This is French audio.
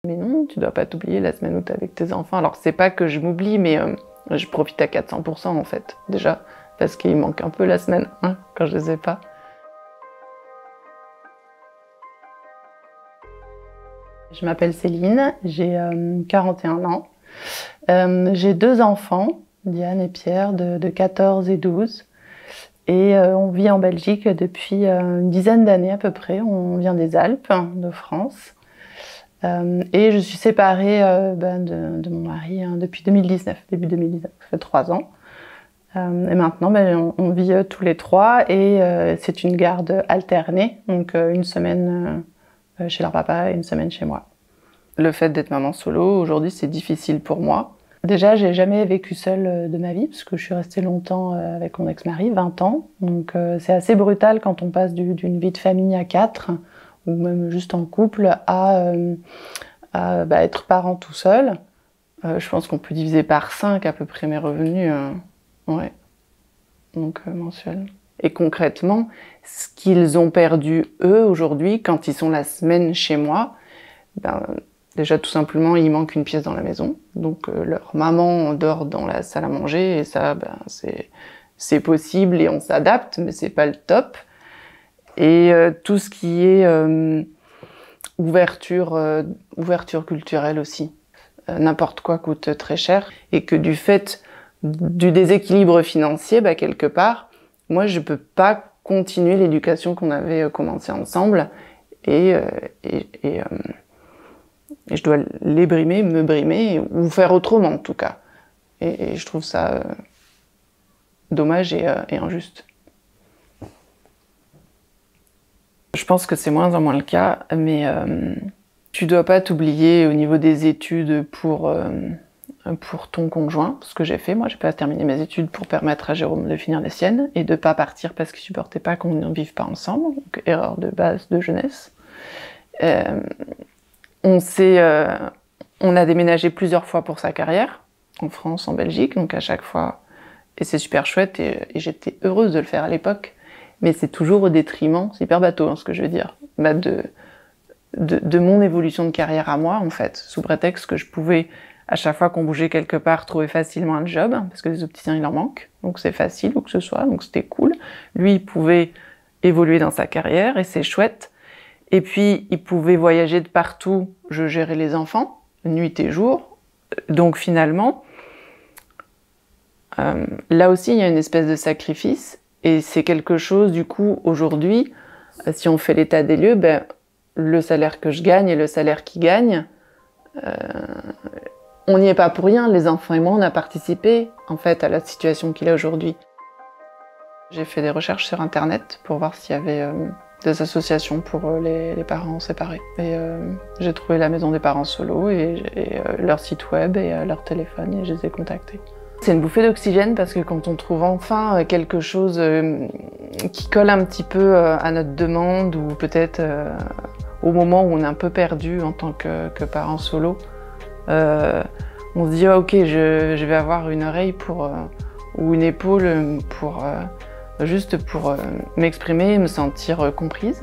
Mais non, tu dois pas t'oublier la semaine où t'es avec tes enfants. Alors c'est pas que je m'oublie, mais je profite à 400% en fait, déjà. Parce qu'il manque un peu la semaine, hein, quand je les ai pas. Je m'appelle Céline, j'ai 41 ans. J'ai 2 enfants, Diane et Pierre, de 14 et 12. Et on vit en Belgique depuis une dizaine d'années à peu près. On vient des Alpes, de France. Et je suis séparée de mon mari depuis 2019, début 2019, ça fait 3 ans. Et maintenant, on vit tous les 3 et c'est une garde alternée, donc une semaine chez leur papa et une semaine chez moi. Le fait d'être maman solo, aujourd'hui, c'est difficile pour moi. Déjà, j'ai jamais vécu seule de ma vie, parce que je suis restée longtemps avec mon ex-mari, 20 ans. Donc c'est assez brutal quand on passe d'une vie de famille à 4, ou même juste en couple, à être parent tout seul. Je pense qu'on peut diviser par 5 à peu près mes revenus, ouais. Donc mensuels. Et concrètement, ce qu'ils ont perdu eux aujourd'hui, quand ils sont la semaine chez moi, déjà tout simplement il manque une pièce dans la maison. Donc leur maman dort dans la salle à manger et ça c'est possible et on s'adapte, mais c'est pas le top. Et tout ce qui est ouverture culturelle aussi. N'importe quoi coûte très cher et que du fait du déséquilibre financier, quelque part, moi je peux pas continuer l'éducation qu'on avait commencé ensemble et je dois les brimer, me brimer ou faire autrement en tout cas. Et je trouve ça dommage et injuste. Je pense que c'est moins en moins le cas, mais tu dois pas t'oublier au niveau des études pour ton conjoint, ce que j'ai fait. Moi, j'ai pas terminé mes études pour permettre à Jérôme de finir les siennes et de pas partir parce qu'il supportait pas qu'on ne vive pas ensemble. Donc, erreur de base de jeunesse. On a déménagé plusieurs fois pour sa carrière, en France, en Belgique, donc à chaque fois, et c'est super chouette et j'étais heureuse de le faire à l'époque. Mais c'est toujours au détriment, c'est hyper bateau ce que je veux dire, de mon évolution de carrière à moi en fait, sous prétexte que je pouvais, à chaque fois qu'on bougeait quelque part, trouver facilement un job, parce que les opticiens il en manque, donc c'est facile où que ce soit, donc c'était cool. Lui il pouvait évoluer dans sa carrière et c'est chouette. Et puis il pouvait voyager de partout, je gérais les enfants, nuit et jour, donc finalement, là aussi il y a une espèce de sacrifice. Et c'est quelque chose, du coup, aujourd'hui, si on fait l'état des lieux, le salaire que je gagne et le salaire qu'il gagne, on n'y est pas pour rien. Les enfants et moi, on a participé, en fait, à la situation qu'il a aujourd'hui. J'ai fait des recherches sur Internet pour voir s'il y avait des associations pour les parents séparés. Et j'ai trouvé la maison des parents solo et leur site web et leur téléphone et je les ai contactés. C'est une bouffée d'oxygène parce que quand on trouve enfin quelque chose qui colle un petit peu à notre demande ou peut-être au moment où on est un peu perdu en tant que parent solo, on se dit oh, ok, je vais avoir une oreille ou une épaule juste pour m'exprimer et me sentir comprise.